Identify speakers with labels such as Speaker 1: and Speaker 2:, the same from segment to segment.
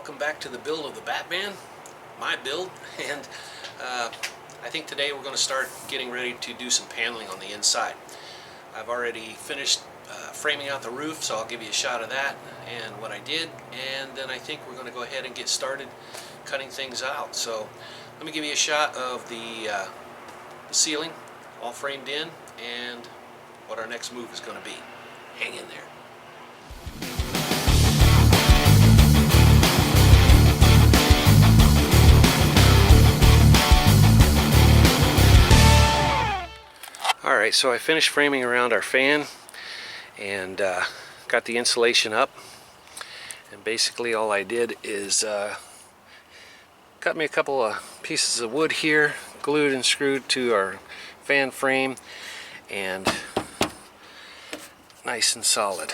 Speaker 1: welcome back to the build of the Batman, my build, and I think today we're going to start getting ready to do some paneling on the inside. I've already finished framing out the roof, so I'll give you a shot of that and what I did, and then I think we're going to go ahead and get started cutting things out. So let me give you a shot of the ceiling all framed in and what our next move is going to be. Hang in there. Alright, so I finished framing around our fan and got the insulation up, and basically all I did is cut me a couple of pieces of wood here, glued and screwed to our fan frame, and nice and solid.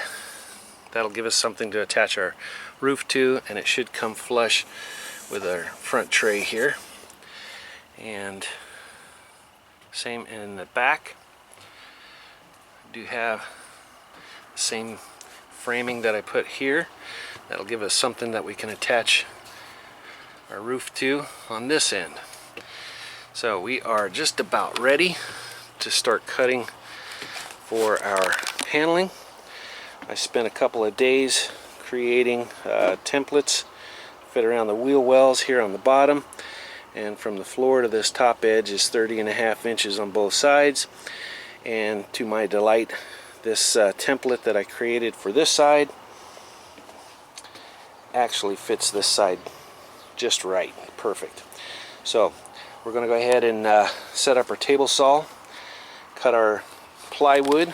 Speaker 1: That'll give us something to attach our roof to, and it should come flush with our front tray here. And same in the back. I do have the same framing that I put here. That'll give us something that we can attach our roof to on this end. So we are just about ready to start cutting for our paneling. I spent a couple of days creating templates fit around the wheel wells here on the bottom, and from the floor to this top edge is 30.5 inches on both sides. And to my delight, this template that I created for this side actually fits this side just right, perfect. So we're going to go ahead and set up our table saw, cut our plywood.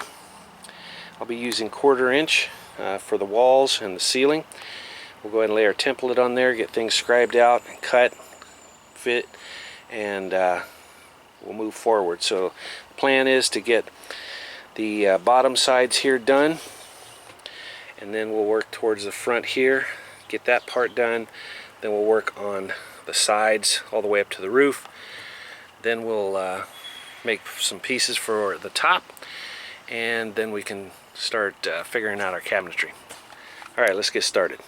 Speaker 1: I'll be using 1/4 inch for the walls and the ceiling. We'll go ahead and lay our template on there, get things scribed out and cut, fit, and we'll move forward. So the plan is to get the bottom sides here done, and then we'll work towards the front here, get that part done. Then we'll work on the sides all the way up to the roof. Then we'll make some pieces for the top, and then we can start figuring out our cabinetry. Alright, let's get started.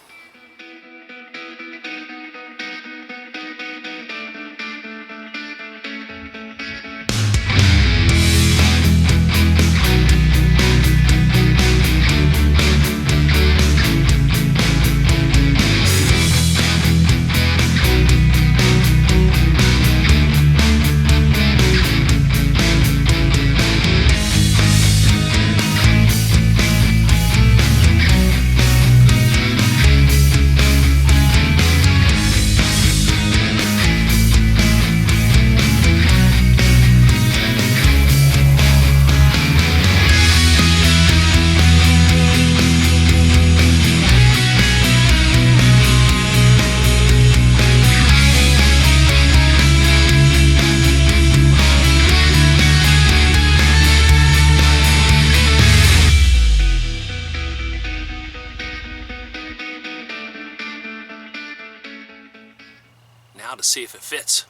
Speaker 1: Now to see if it fits.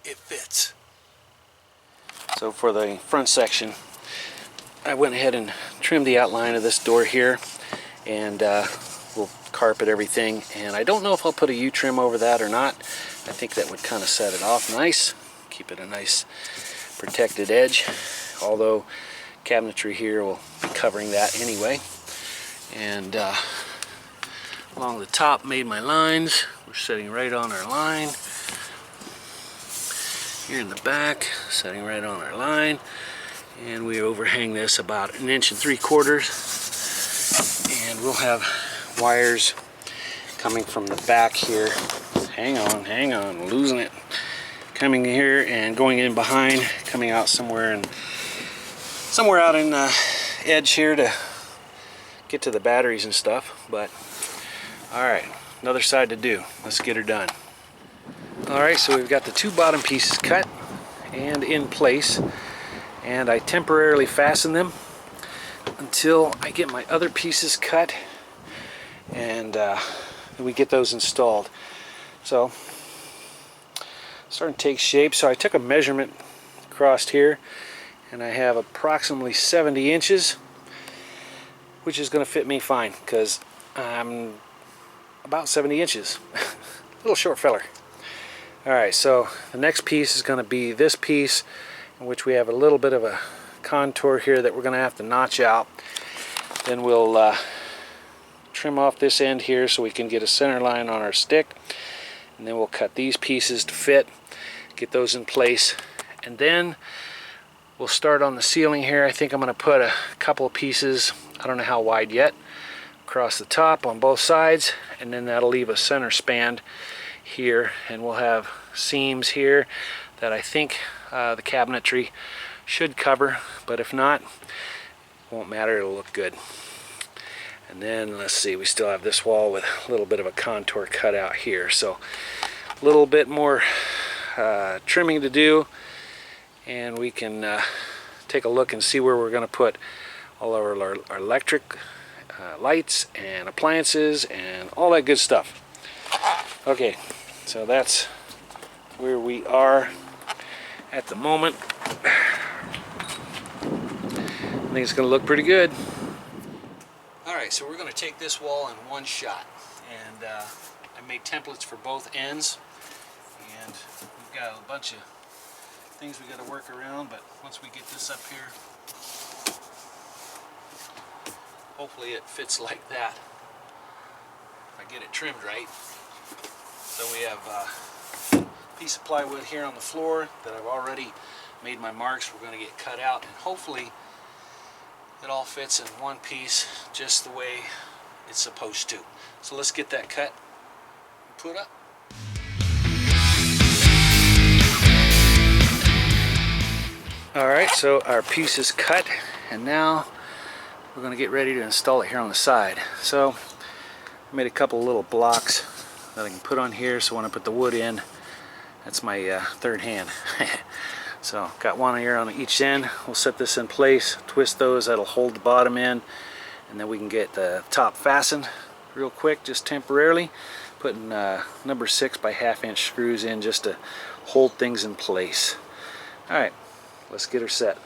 Speaker 1: It fits. So for the front section, I went ahead and trimmed the outline of this door here, and we'll carpet everything. And I don't know if I'll put a U-trim over that or not. I think that would kind of set it off nice, keep it a nice protected edge, although cabinetry here will be covering that anyway. And along the top, made my lines. We're sitting right on our line. Here in the back, setting right on our line, and we overhang this about 1 3/4 inches, and we'll have wires coming from the back here. Hang on, losing it. coming here and going in behind, coming out somewhere out in edge here to get to the batteries and stuff. But alright, another side to do. Let's get her done. Alright, so we've got the two bottom pieces cut and in place, and I temporarily fasten them until I get my other pieces cut and we get those installed. So starting to take shape. So I took a measurement across here, and I have approximately 70 inches, which is going to fit me fine because I'm about 70 inches. Little short feller. Alright, so the next piece is going to be this piece, in which we have a little bit of a contour here that we're going to have to notch out. Then we'll trim off this end here so we can get a center line on our stick, and then we'll cut these pieces to fit, get those in place, and then we'll start on the ceiling here. I think I'm going to put a couple of pieces, I don't know how wide yet, across the top on both sides, and then that'll leave a center span here, and we'll have seams here that I think the cabinetry should cover, but if not, it won't matter, it'll look good. And then let's see, we still have this wall with a little bit of a contour cut out here, so a little bit more trimming to do, and we can take a look and see where we're going to put all our electric lights and appliances and all that good stuff. Okay, so that's where we are at the moment. I think it's going to look pretty good. Alright, so we're going to take this wall in one shot, and I made templates for both ends, and we've got a bunch of things we got to work around, but once we get this up here, hopefully it fits like that if I get it trimmed right. So we have a piece of plywood here on the floor that I've already made my marks. We're going to get cut out, and hopefully it all fits in one piece just the way it's supposed to. So let's get that cut and put up. Alright, so our piece is cut, and now we're going to get ready to install it here on the side. So I made a couple little blocks that I can put on here, so when I put the wood in, that's my third hand. So got one here on each end. We'll set this in place, twist those, that'll hold the bottom in, and then we can get the top fastened real quick, just temporarily, putting number 6 by 1/2 inch screws in just to hold things in place. Alright, let's get her set.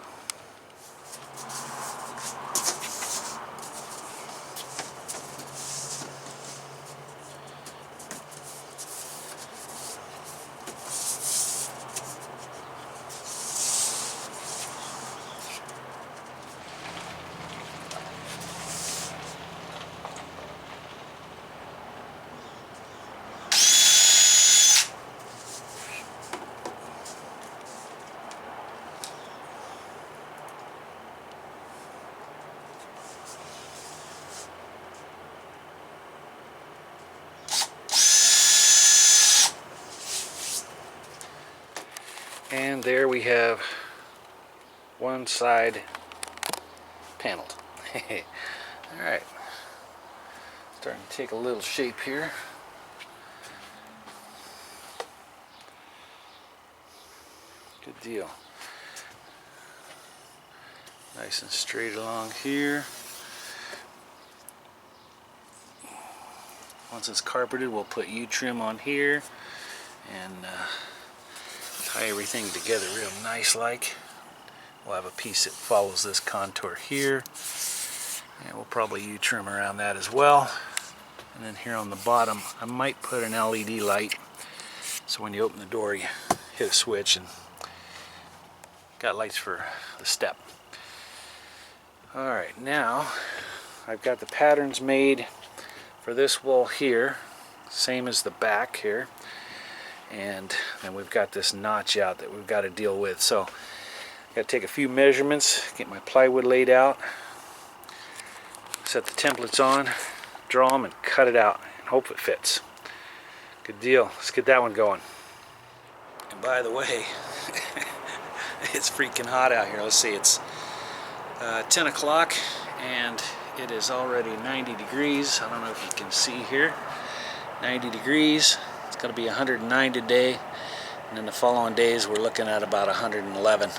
Speaker 1: And there we have one side paneled. Alright, starting to take a little shape here. Good deal. Nice and straight along here. Once it's carpeted, we'll put U-trim on here and tie everything together real nice like. We'll have a piece that follows this contour here, and we'll probably U-trim around that as well. And then here on the bottom, I might put an LED light, so when you open the door you hit a switch and got lights for the step. Alright, now I've got the patterns made for this wall here, same as the back here, and then we've got this notch out that we've got to deal with. So I've got to take a few measurements, get my plywood laid out, set the templates on, draw them, and cut it out and hope it fits. Good deal. Let's get that one going.
Speaker 2: By the way, it's freaking hot out here. Let's see, it's 10 o'clock and it is already 90 degrees. I don't know if you can see here. 90 degrees. It's going to be 109 today, and then the following days we're looking at about 111.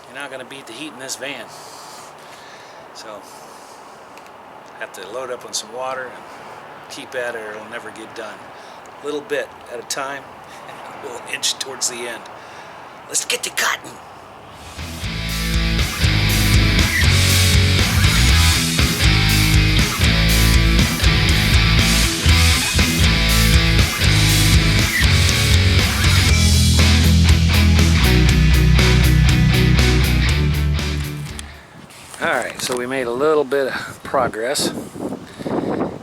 Speaker 2: You're not going to beat the heat in this van. So have to load up on some water and keep at it or it'll never get done. A little bit at a time, and we'll inch towards the end. Let's get to cutting. Alright, so we made a little bit of progress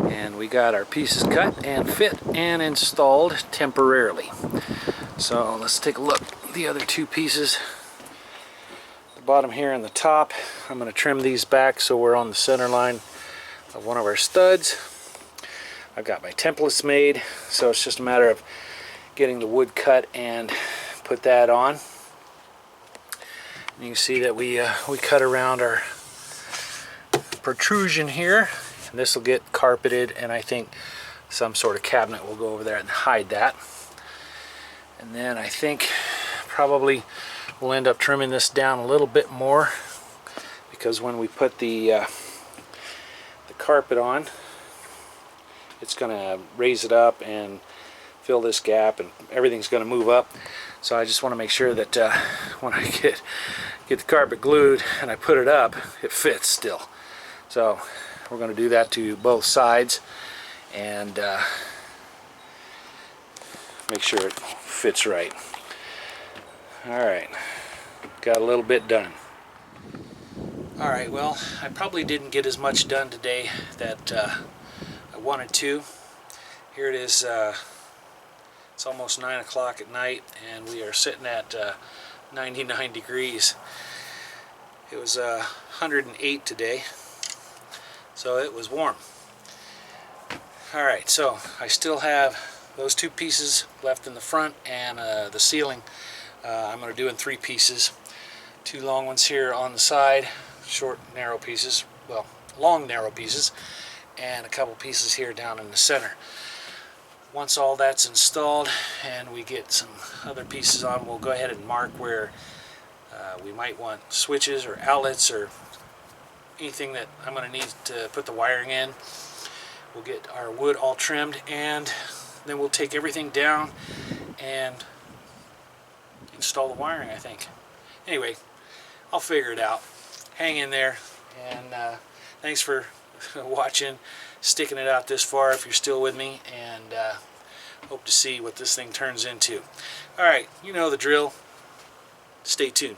Speaker 2: and we got our pieces cut and fit and installed temporarily. So let's take a look at the other two pieces. The bottom here and the top, I'm going to trim these back so we're on the center line of one of our studs. I've got my templates made, so it's just a matter of getting the wood cut and put that on. And you can see that we cut around our protrusion here, and this will get carpeted, and I think some sort of cabinet will go over there and hide that. And then I think probably we'll end up trimming this down a little bit more, because when we put the carpet on, it's going to raise it up and fill this gap, and everything's going to move up. So I just want to make sure that when I get the carpet glued and I put it up, it fits still. So we're going to do that to both sides and make sure it fits right. Alright, got a little bit done. Alright, well, I probably didn't get as much done today that I wanted to. Here it is, it's almost 9 o'clock at night and we are sitting at 99 degrees. It was 108 today. So it was warm. Alright, so I still have those two pieces left in the front and the ceiling I'm going to do in 3 pieces. 2 long ones here on the side, short narrow pieces, well, long narrow pieces, and a couple pieces here down in the center. Once all that's installed and we get some other pieces on, we'll go ahead and mark where we might want switches or outlets or anything that I'm going to need to put the wiring in. We'll get our wood all trimmed and then we'll take everything down and install the wiring, I think. Anyway, I'll figure it out. Hang in there, and thanks for watching, sticking it out this far if you're still with me, and hope to see what this thing turns into. Alright, you know the drill. Stay tuned.